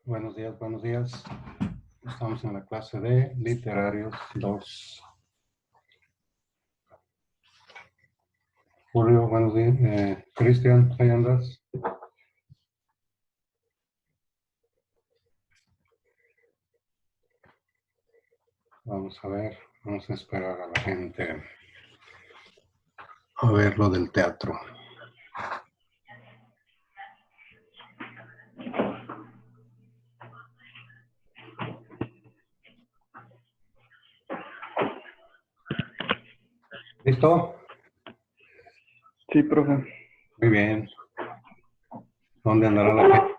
Buenos días, buenos días. Estamos en la clase de Literarios 2. Julio, buenos días. Cristian, ¿ahí andas? Vamos a ver, vamos a esperar a la gente a ver lo del teatro. ¿Listo? Sí, profe. Muy bien. ¿Dónde andará la gente?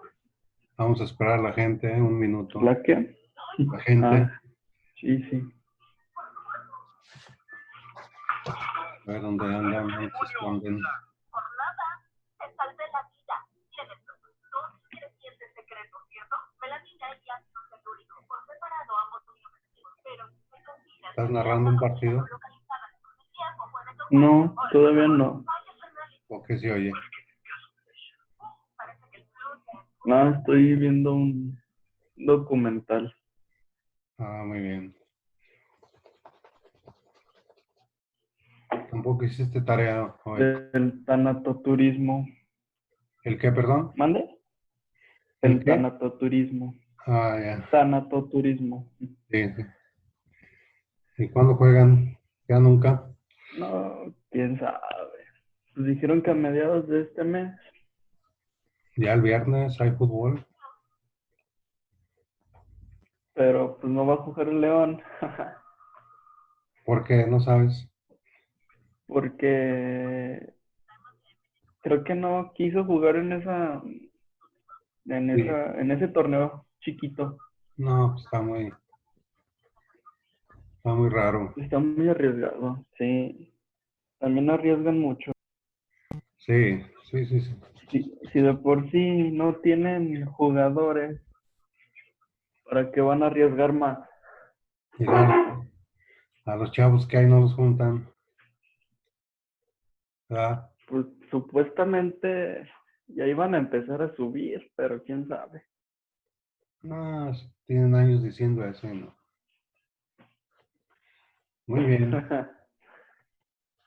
Vamos a esperar a la gente un minuto. ¿La qué? La gente, Ah, sí, sí. a ver dónde andan, dónde se esconden. ¿Estás narrando un partido? No, todavía no. ¿O qué se oye? No, estoy viendo un documental Ah, muy bien. Tampoco hiciste tarea hoy. del tanatoturismo. ¿El qué, perdón? ¿Mande? ¿El El qué? tanatoturismo. Ah, ya. Tanatoturismo. Sí, sí. ¿Y cuándo juegan? ¿Ya nunca? No, quién sabe. Pues dijeron que a mediados de este mes, Ya el viernes hay fútbol. pero pues no va a jugar el León. ¿Por qué? ¿No sabes? Porque creo que no quiso jugar Sí. en ese torneo chiquito. No, pues está muy raro. Está muy arriesgado, sí. También arriesgan mucho. Sí, sí, sí, sí. Si de por sí no tienen jugadores, ¿para qué van a arriesgar más? Y luego, a los chavos que hay no los juntan. ¿Verdad? Pues supuestamente ya iban a empezar a subir, pero quién sabe. No, tienen años diciendo eso y no. Muy bien,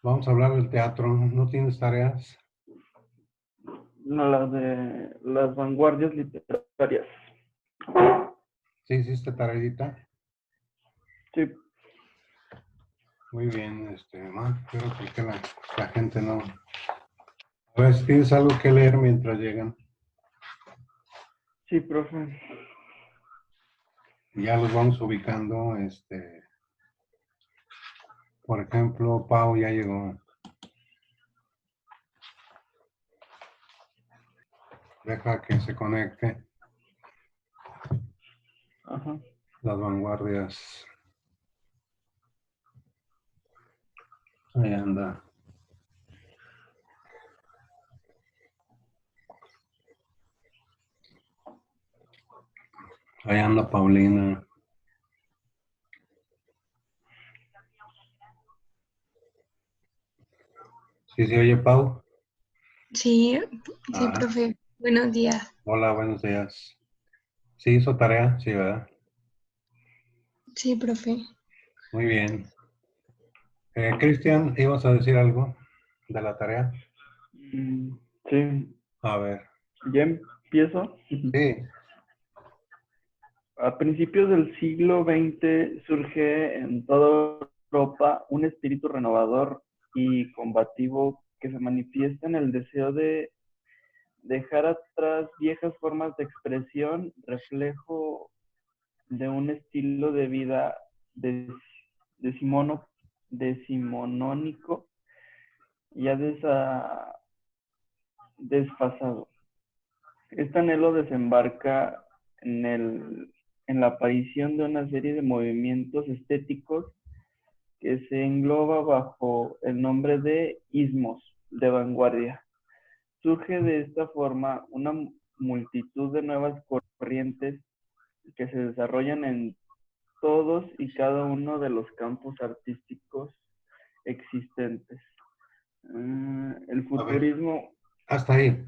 vamos a hablar del teatro. ¿No tienes tareas? No, las de las vanguardias literarias. ¿Sí hiciste tareita? Sí, Muy bien, creo que la gente no. A ver si tienes algo que leer mientras llegan. sí, profe. Y ya los vamos ubicando. Por ejemplo, Pau ya llegó. Deja que se conecte. Ajá. Las vanguardias. Ahí anda. Ahí anda Paulina. ¿Sí se oye, Pau? Sí, sí, Ah, profe. Buenos días. hola, buenos días. ¿Sí hizo tarea? Sí, ¿verdad? Sí, profe. Muy bien. Cristian, ¿ibas a decir algo de la tarea? Mm, sí, A ver. ya empiezo. Sí. A principios del siglo XX surge en toda Europa un espíritu renovador y combativo que se manifiesta en el deseo de dejar atrás viejas formas de expresión, reflejo de un estilo de vida decimono, decimonónico ya desfasado. Este anhelo desembarca en, en la aparición de una serie de movimientos estéticos que se engloba bajo el nombre de ismos de vanguardia. Surge de esta forma una multitud de nuevas corrientes que se desarrollan en todos y cada uno de los campos artísticos existentes. El A ver, futurismo, hasta ahí.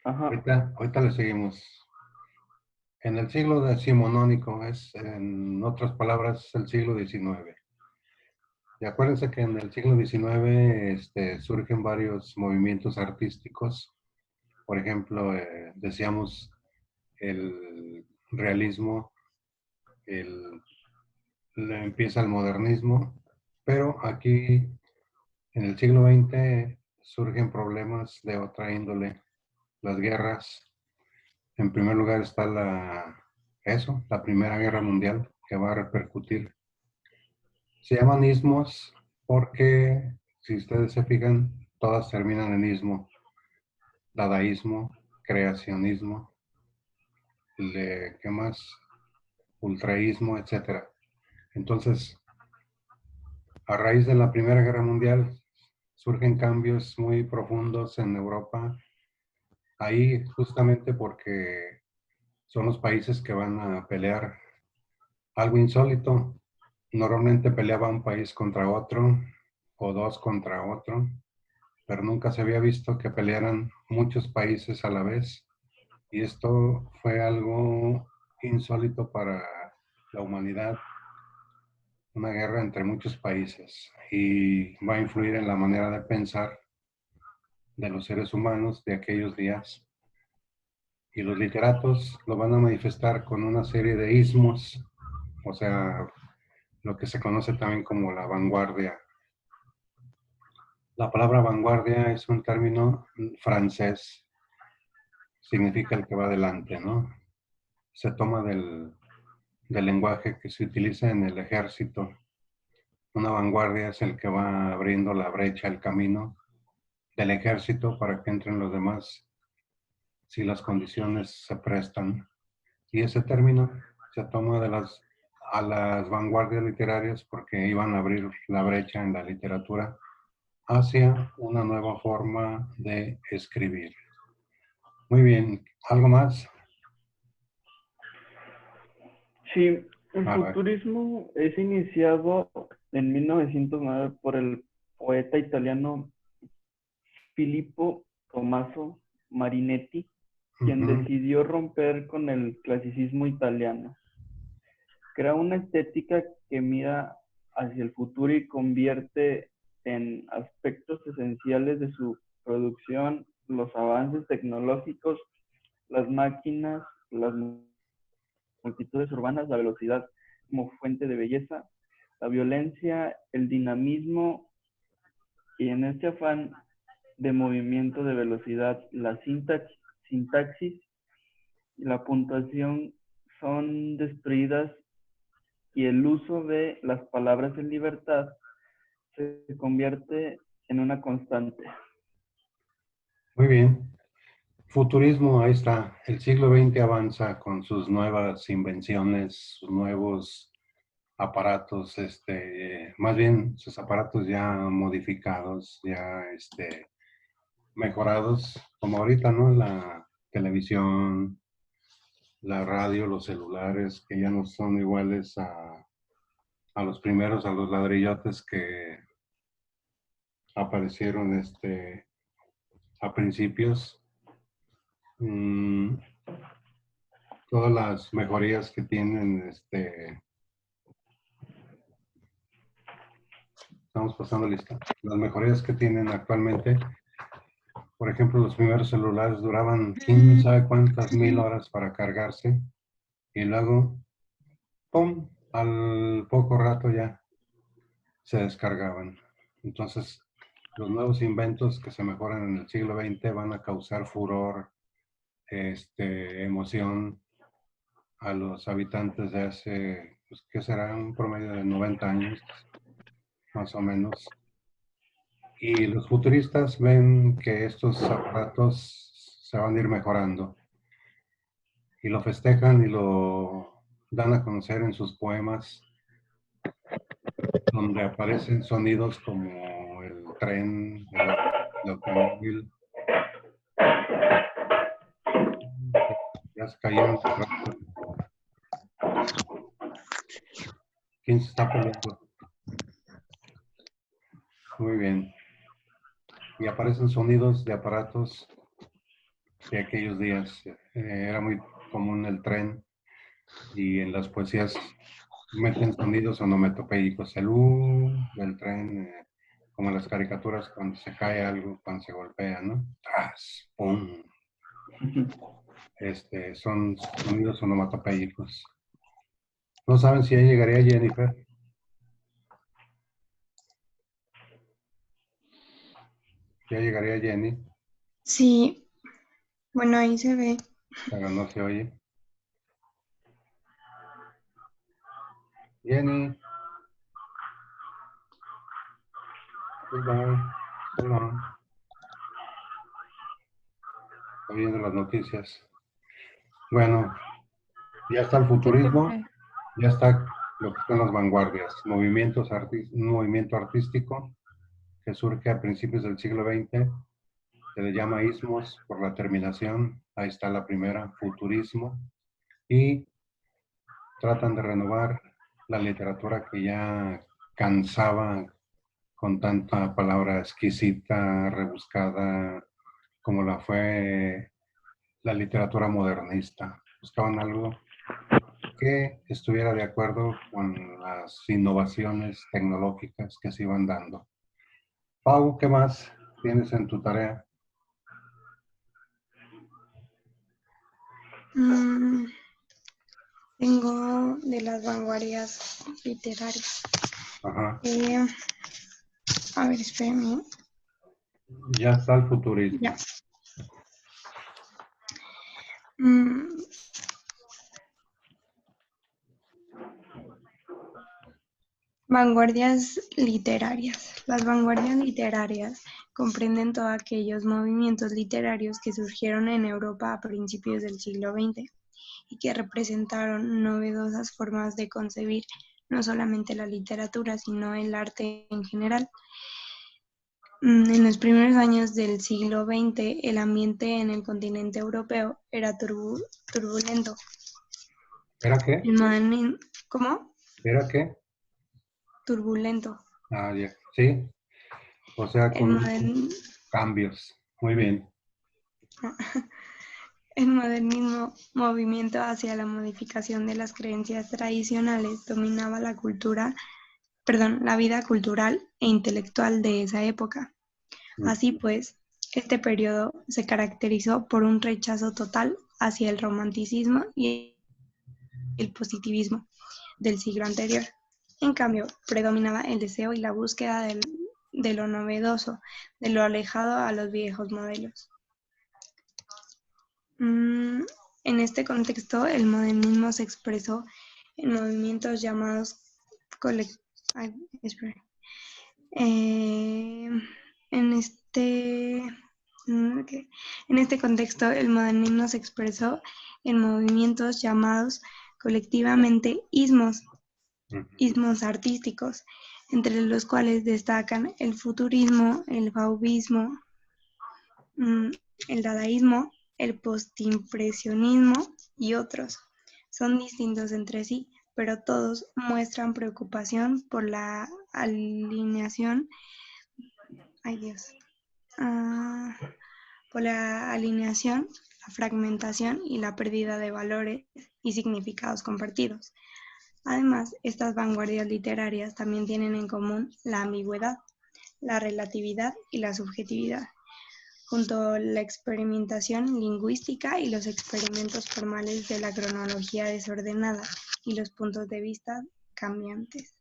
ajá, Ahorita le seguimos. En el siglo decimonónico, en otras palabras, el siglo XIX. Y acuérdense que en el siglo XIX surgen varios movimientos artísticos. Por ejemplo, decíamos el realismo, empieza el modernismo, pero aquí en el siglo XX surgen problemas de otra índole, las guerras. En primer lugar está la Primera Guerra Mundial, que va a repercutir. Se llaman ismos porque, si ustedes se fijan, todas terminan en ismo. Dadaísmo, creacionismo, ¿qué más? Ultraísmo, etcétera. Entonces, a raíz de la Primera Guerra Mundial, surgen cambios muy profundos en Europa. Ahí justamente porque son los países que van a pelear algo insólito. Normalmente peleaba un país contra otro o dos contra otro, pero nunca se había visto que pelearan muchos países a la vez. Y esto fue algo insólito para la humanidad, una guerra entre muchos países, y va a influir en la manera de pensar de los seres humanos de aquellos días. Y los literatos lo van a manifestar con una serie de ismos, o sea, lo que se conoce también como la vanguardia. La palabra vanguardia es un término francés, significa el que va adelante, ¿no? Se toma del lenguaje que se utiliza en el ejército. Una vanguardia es el que va abriendo la brecha, el camino del ejército para que entren los demás si las condiciones se prestan. Y ese término se toma a las vanguardias literarias porque iban a abrir la brecha en la literatura hacia una nueva forma de escribir. Muy bien, ¿algo más? Sí, el A ver. futurismo es iniciado en 1909 por el poeta italiano Filippo Tommaso Marinetti, quien Ujú. decidió romper con el clasicismo italiano. Crea una estética que mira hacia el futuro y convierte en aspectos esenciales de su producción los avances tecnológicos, las máquinas, las multitudes urbanas, la velocidad como fuente de belleza, la violencia, el dinamismo, y en este afán de movimiento de velocidad, la sintaxis y la puntuación son destruidas y el uso de las palabras en libertad se convierte en una constante. Muy bien. Futurismo, ahí está. El siglo XX avanza con sus nuevas invenciones, sus nuevos aparatos, más bien sus aparatos ya modificados, ya mejorados, como ahorita, ¿no? La televisión, la radio, los celulares, que ya no son iguales a los primeros, a los ladrillotes que aparecieron a principios. Todas las mejorías que tienen, estamos pasando lista, las mejorías que tienen actualmente. Por ejemplo, los primeros celulares duraban quién sabe cuántas mil horas para cargarse y luego, ¡pum!, al poco rato ya se descargaban. Entonces, los nuevos inventos que se mejoran en el siglo XX van a causar furor, emoción a los habitantes de hace, pues, ¿qué será? Un promedio de 90 años, más o menos. Y los futuristas ven que estos aparatos se van a ir mejorando y lo festejan y lo dan a conocer en sus poemas, donde aparecen sonidos como el tren, el automóvil. Ya se cayeron. ¿Quién se está peleando? Muy bien. Y aparecen sonidos de aparatos de aquellos días. Era muy común el tren, y en las poesías meten sonidos onomatopéyicos, el del tren, como en las caricaturas cuando se cae algo, cuando se golpea, ¿no? ¡Tras! ¡Pum! Son sonidos onomatopéyicos. No saben si ya llegaría Jennifer. Ya llegaría Jenny, Sí, bueno, ahí se ve. pero no se oye. Jenny, goodbye, so long. Está viendo las noticias. Bueno, ya está el Sí, futurismo, profe. ya está lo que son las vanguardias, un movimiento artístico que surge a principios del siglo XX, se le llama ismos por la terminación, ahí está la primera, futurismo, y tratan de renovar la literatura que ya cansaba con tanta palabra exquisita, rebuscada, como la fue la literatura modernista. Buscaban algo que estuviera de acuerdo con las innovaciones tecnológicas que se iban dando. Pau, ¿qué más tienes en tu tarea? Mm, tengo de las vanguardias literarias. Ajá. A ver, espérenme. Ya está el futurismo. Ya. Mm, vanguardias literarias. Las vanguardias literarias comprenden todos aquellos movimientos literarios que surgieron en Europa a principios del siglo XX y que representaron novedosas formas de concebir no solamente la literatura, sino el arte en general. En los primeros años del siglo XX, el ambiente en el continente europeo era turbulento. ¿Era qué? El modernismo, ¿cómo? ¿Era qué? Turbulento. Ah, ya. Sí. O sea, El, con muchos modern, cambios. Muy bien. el modernismo, movimiento hacia la modificación de las creencias tradicionales, dominaba la vida cultural e intelectual de esa época. Así pues, este periodo se caracterizó por un rechazo total hacia el romanticismo y el positivismo del siglo anterior. En cambio, predominaba el deseo y la búsqueda de lo novedoso, de lo alejado a los viejos modelos. En este contexto, el modernismo se expresó en movimientos llamados en este contexto, el modernismo se expresó en movimientos llamados colectivamente ismos artísticos, entre los cuales destacan el futurismo, el fauvismo, el dadaísmo, el postimpresionismo y otros. Son distintos entre sí, pero todos muestran preocupación por la alineación, por la alineación, la fragmentación y la pérdida de valores y significados compartidos. Además, estas vanguardias literarias también tienen en común la ambigüedad, la relatividad y la subjetividad, junto a la experimentación lingüística y los experimentos formales de la cronología desordenada y los puntos de vista cambiantes.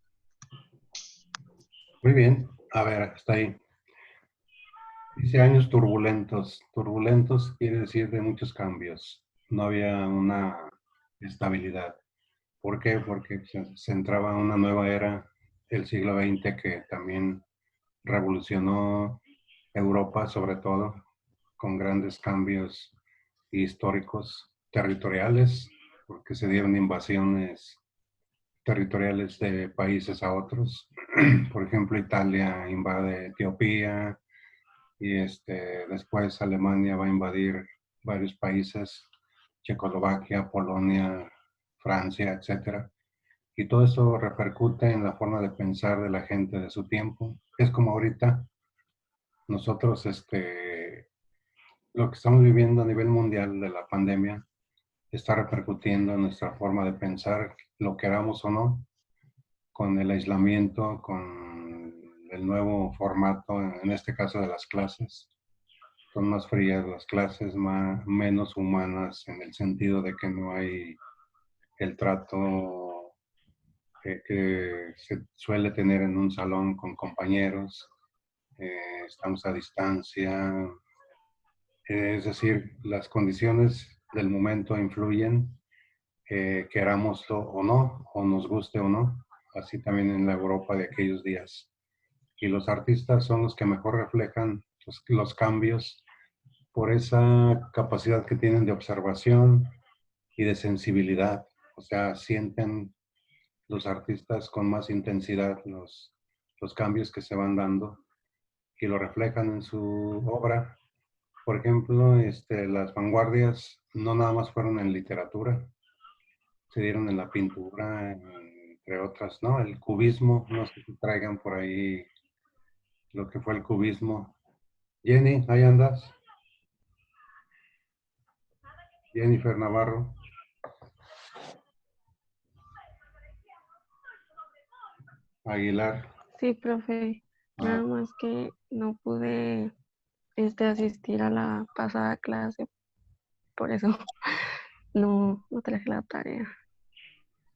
Muy bien. A ver, está ahí. Dice años turbulentos. Turbulentos quiere decir de muchos cambios. No había una estabilidad. ¿Por qué? Porque se entraba una nueva era, el siglo XX, que también revolucionó Europa, sobre todo, con grandes cambios históricos, territoriales, porque se dieron invasiones territoriales de países a otros. Por ejemplo, Italia invade Etiopía y después Alemania va a invadir varios países, Checoslovaquia, Polonia, Francia, etcétera. Y todo eso repercute en la forma de pensar de la gente de su tiempo. Es como ahorita nosotros, lo que estamos viviendo a nivel mundial de la pandemia, está repercutiendo en nuestra forma de pensar, lo queramos o no, con el aislamiento, con el nuevo formato, en este caso de las clases. Son más frías las clases, menos humanas en el sentido de que no hay el trato que se suele tener en un salón con compañeros. Estamos a distancia. Es decir, las condiciones del momento influyen, querámoslo o no, o nos guste o no, así también en la Europa de aquellos días. Y los artistas son los que mejor reflejan los cambios por esa capacidad que tienen de observación y de sensibilidad. O sea, sienten los artistas con más intensidad los cambios que se van dando y lo reflejan en su obra. Por ejemplo, las vanguardias no nada más fueron en literatura, se dieron en la pintura, entre otras, ¿no? El cubismo, no sé si traigan por ahí lo que fue el cubismo. Jenny, ¿ahí andas? Jennifer Navarro. Aguilar. Sí, profe. Ah, Nada más que no pude asistir a la pasada clase, por eso no traje la tarea.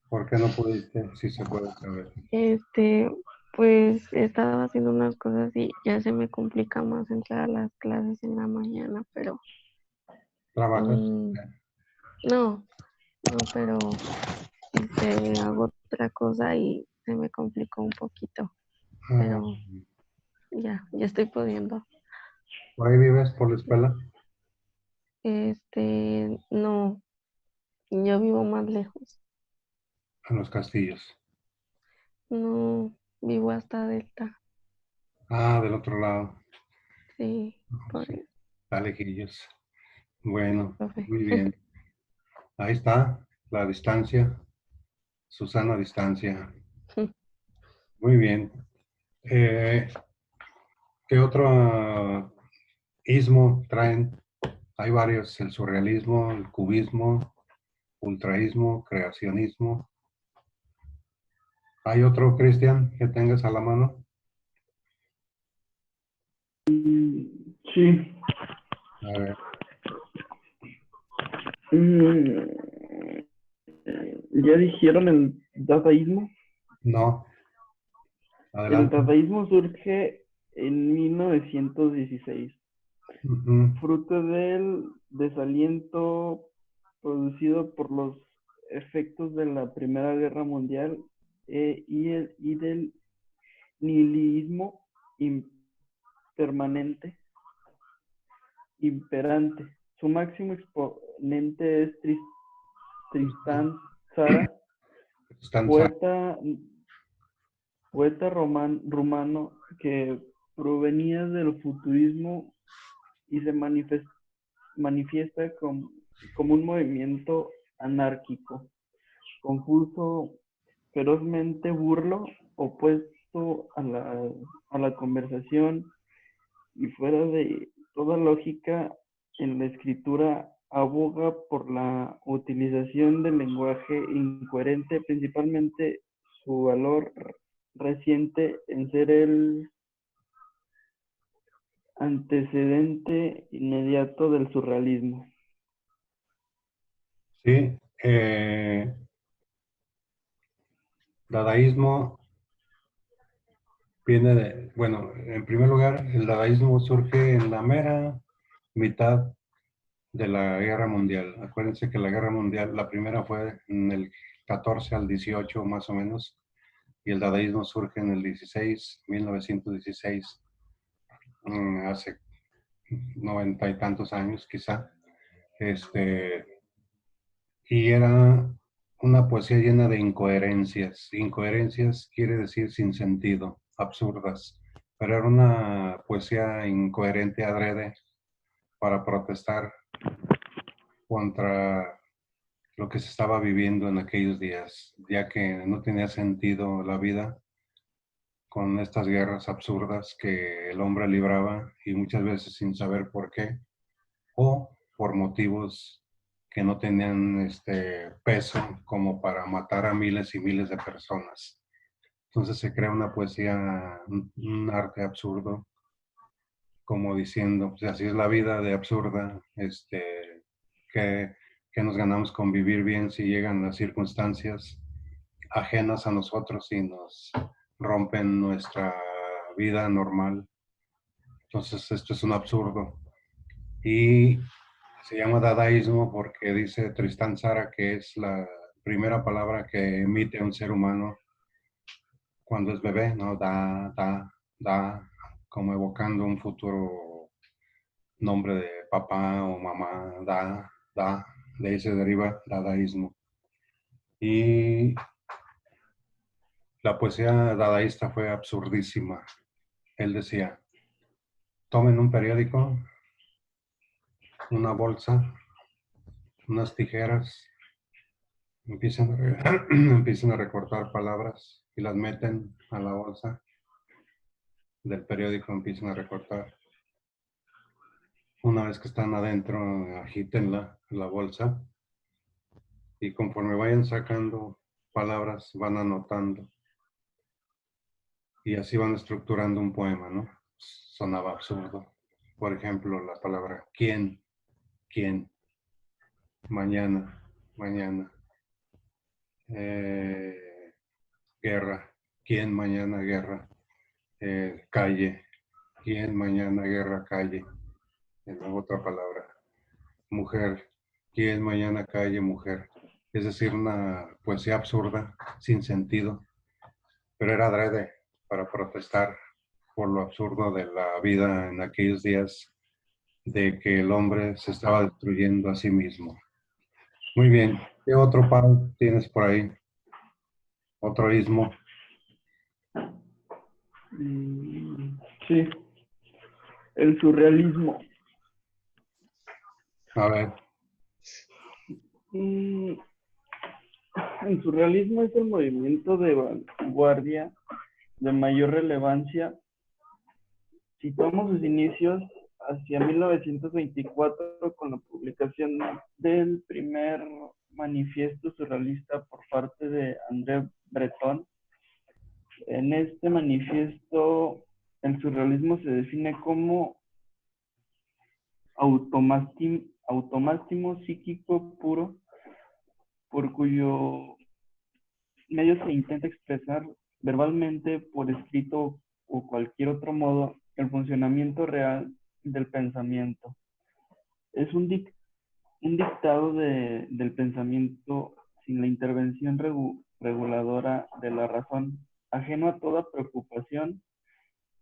¿por qué no pudiste? Si se puede saber. Este, pues estaba haciendo unas cosas y ya se me complica más entrar a las clases en la mañana, pero ¿Trabajas? mm, no, no, pero hago otra cosa y se me complicó un poquito, Ah, pero ya estoy pudiendo. ¿por ahí vives por la escuela? No, yo vivo más lejos. En los castillos. No, vivo hasta Delta. Ah, del otro lado. Sí, por Sí, eso, está lejillos. Bueno, profe. muy bien. Ahí está la distancia, Susana distancia. Muy bien. Eh, ¿Qué otro ismo traen? Hay varios, el surrealismo, el cubismo, ultraísmo, creacionismo. ¿Hay otro, Cristian, que tengas a la mano? Sí. A ver, Mm, ¿Ya dijeron el dadaísmo? no, El adelante. dadaísmo surge en 1916, Ujú. fruto del desaliento producido por los efectos de la Primera Guerra Mundial y del nihilismo permanente, imperante. Su máximo exponente es Tristán Tzara, Están poeta, rumano que provenía del futurismo y se manifiesta como un movimiento anárquico, confuso, ferozmente burlo, opuesto a la conversación y fuera de toda lógica en la escritura, aboga por la utilización del lenguaje incoherente, principalmente su valor reciente en ser el antecedente inmediato del surrealismo. Sí, dadaísmo viene de, bueno, en primer lugar, el dadaísmo surge en la mera mitad de la Guerra Mundial. Acuérdense que la Guerra Mundial, la primera fue en el 14 al 18 más o menos, y el dadaísmo surge en el 1916, hace 90 y tantos años quizá. Y era una poesía llena de incoherencias. Incoherencias quiere decir sin sentido, absurdas. Pero era una poesía incoherente adrede para protestar contra lo que se estaba viviendo en aquellos días, ya que no tenía sentido la vida con estas guerras absurdas que el hombre libraba y muchas veces sin saber por qué o por motivos que no tenían peso como para matar a miles y miles de personas. Entonces se crea una poesía, un arte absurdo, como diciendo, pues así es la vida de absurda, que, que nos ganamos con vivir bien si llegan las circunstancias ajenas a nosotros y nos rompen nuestra vida normal. Entonces esto es un absurdo. Y se llama dadaísmo porque dice Tristán Tzara que es la primera palabra que emite un ser humano cuando es bebé, ¿no? Da, como evocando un futuro nombre de papá o mamá, de ahí se deriva dadaísmo. Y la poesía dadaísta fue absurdísima. Él decía, tomen un periódico, una bolsa, unas tijeras, empiecen a recortar palabras y las meten a la bolsa del periódico, empiezan a recortar. Una vez que están adentro, agítenla, la bolsa, y conforme vayan sacando palabras, van anotando. Y así van estructurando un poema, ¿no? Sonaba absurdo. Por ejemplo, la palabra quién, mañana, mañana. Guerra, quién, mañana, guerra. Calle, quién, mañana, guerra, calle. Otra palabra. Mujer, quién, mañana, calle, mujer. Es decir, una poesía absurda, sin sentido, pero era adrede para protestar por lo absurdo de la vida en aquellos días, de que el hombre se estaba destruyendo a sí mismo. Muy bien. ¿Qué otro Pau tienes por ahí? Otro ismo. Sí, el surrealismo. A ver. El surrealismo es el movimiento de vanguardia de mayor relevancia. Situamos sus inicios hacia 1924 con la publicación del primer manifiesto surrealista por parte de André Breton. En este manifiesto, el surrealismo se define como automático psíquico puro, por cuyo medio se intenta expresar verbalmente, por escrito o cualquier otro modo el funcionamiento real del pensamiento. Es un dictado del pensamiento sin la intervención reguladora de la razón, ajeno a toda preocupación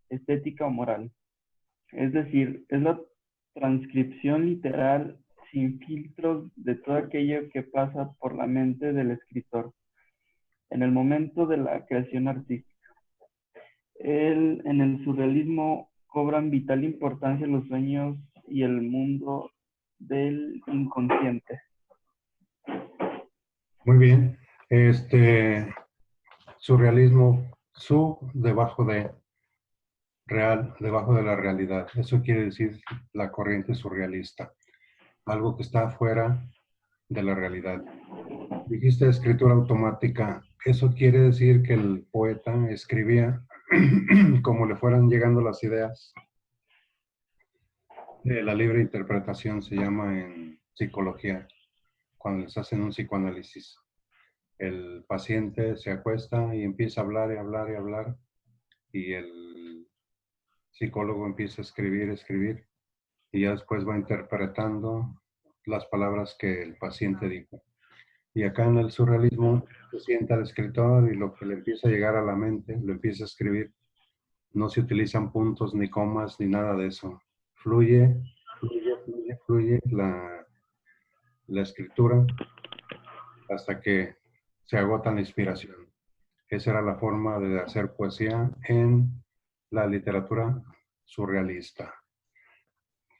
estética o moral. Es decir, es la transcripción literal sin filtros de todo aquello que pasa por la mente del escritor en el momento de la creación artística. En el surrealismo cobran vital importancia los sueños y el mundo del inconsciente. Muy bien. Surrealismo, debajo de real, debajo de la realidad. Eso quiere decir la corriente surrealista. Algo que está fuera de la realidad. Dijiste escritura automática. Eso quiere decir que el poeta escribía como le fueran llegando las ideas. La libre interpretación se llama en psicología, cuando les hacen un psicoanálisis. El paciente se acuesta y empieza a hablar y hablar y hablar, y el psicólogo empieza a escribir, y ya después va interpretando las palabras que el paciente dijo. Y acá en el surrealismo se sienta el escritor y lo que le empieza a llegar a la mente, lo empieza a escribir. No se utilizan puntos ni comas ni nada de eso. Fluye la escritura hasta que se agota la inspiración. Esa era la forma de hacer poesía en la literatura surrealista.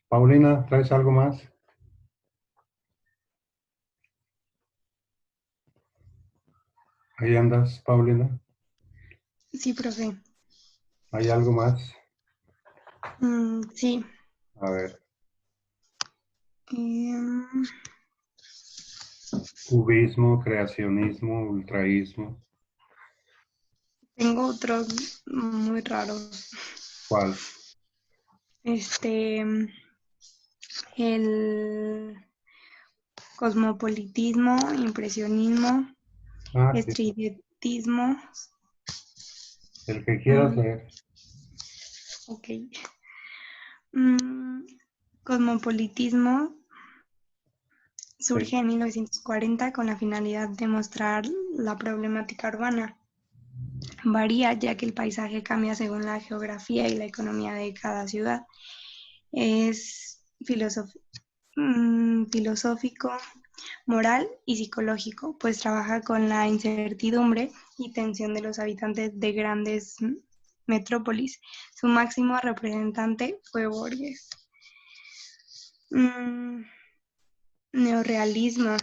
Paulina, ¿traes algo más? Ahí andas, Paulina. Sí, profe. ¿Hay algo más? Sí. A ver. Cubismo, creacionismo, ultraísmo. Tengo otros muy raros. ¿Cuál? El cosmopolitismo, impresionismo, Ah, sí, estridentismo. el que quieras leer. Ok. Cosmopolitismo Sí. surge en 1940 con la finalidad de mostrar la problemática urbana. Varía ya que el paisaje cambia según la geografía y la economía de cada ciudad. Es filosófico, moral y psicológico, pues trabaja con la incertidumbre y tensión de los habitantes de grandes metrópolis. Su máximo representante fue Borges. Neorrealismo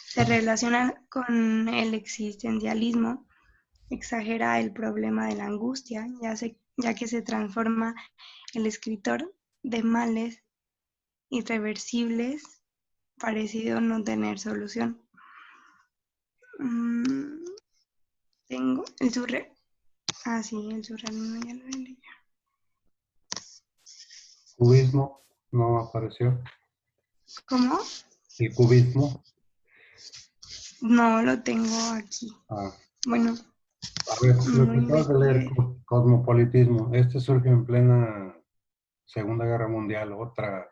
se relaciona con el existencialismo, exagera el problema de la angustia, ya que se transforma el escritor de males irreversibles parecido no tener solución. Tengo el surrealismo. Sí, el surrealismo ya lo leí. Cubismo no apareció. ¿Cómo? El cubismo. No lo tengo aquí. Bueno, A ver, lo no que acabas de leer, investigué. cosmopolitismo, este surge en plena Segunda Guerra Mundial, otra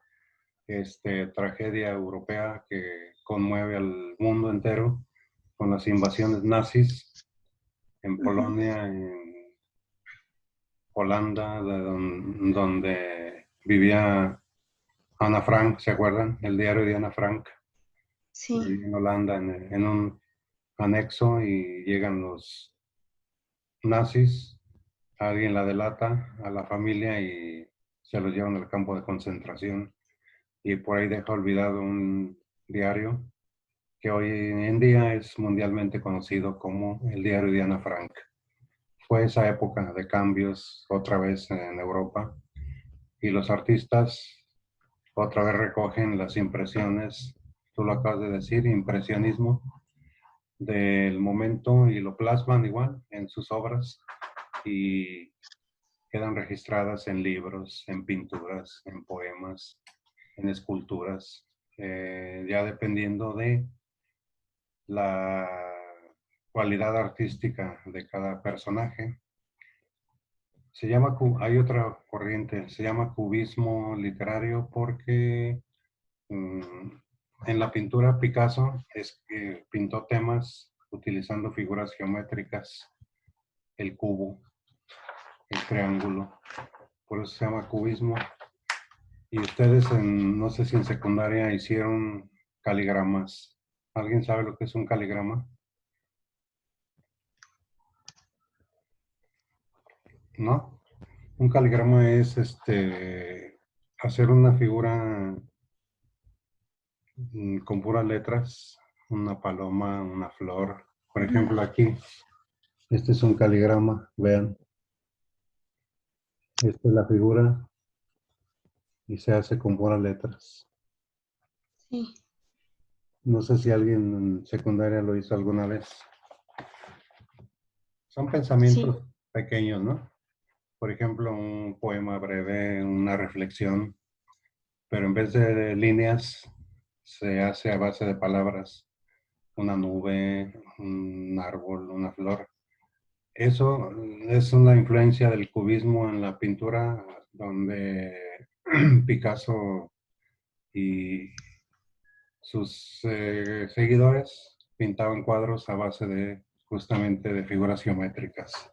tragedia europea que conmueve al mundo entero con las invasiones nazis en Polonia, en Holanda, donde vivía Ana Frank, ¿se acuerdan? El diario de Ana Frank, Sí. en Holanda, en un anexo, y llegan los nazis, alguien la delata a la familia y se los llevan al campo de concentración, y por ahí deja olvidado un diario que hoy en día es mundialmente conocido como el diario de Ana Frank. Fue esa época de cambios otra vez en Europa, y los artistas otra vez recogen las impresiones, tú lo acabas de decir, impresionismo del momento, y lo plasman igual en sus obras y quedan registradas en libros, en pinturas, en poemas, en esculturas, ya dependiendo de la cualidad artística de cada personaje. Hay otra corriente, se llama cubismo literario, porque en la pintura Picasso pintó temas utilizando figuras geométricas, el cubo, el triángulo, por eso se llama cubismo. Y ustedes, no sé si en secundaria hicieron caligramas. ¿Alguien sabe lo que es un caligrama? ¿No? Un caligrama es hacer una figura con puras letras, una paloma, una flor. Por ejemplo, aquí, este es un caligrama, vean. Esta es la figura y se hace con puras letras. Sí. No sé si alguien en secundaria lo hizo alguna vez. Son pensamientos Sí. pequeños, ¿no? Por ejemplo, un poema breve, una reflexión, pero en vez de líneas se hace a base de palabras. Una nube, un árbol, una flor. Eso es una influencia del cubismo en la pintura, donde Picasso y sus seguidores pintaban cuadros a base de justamente de figuras geométricas.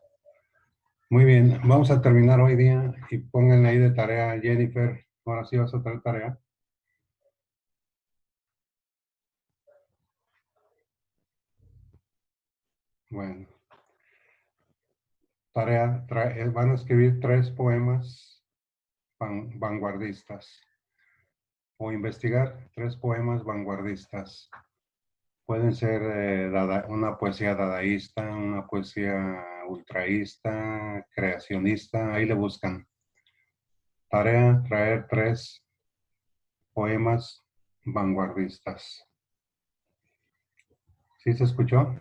Muy bien, vamos a terminar hoy día, y pónganle ahí de tarea, Jennifer. Ahora sí vas a traer tarea. Bueno, tarea, van a escribir 3 poemas vanguardistas, o investigar 3 poemas vanguardistas. Pueden ser una poesía dadaísta, una poesía ultraísta, creacionista, ahí le buscan. Tarea, traer 3 poemas vanguardistas. ¿Sí se escuchó?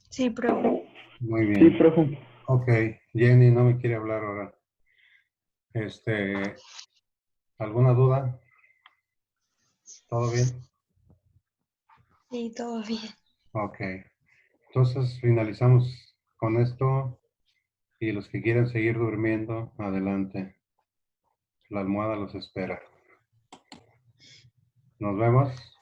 Sí, profe. Muy Sí, bien. profe. Ok, Jenny no me quiere hablar ahora. ¿Alguna duda? ¿Todo bien? Sí, todo bien. Ok. Entonces finalizamos con esto y los que quieran seguir durmiendo, adelante. La almohada los espera. Nos vemos.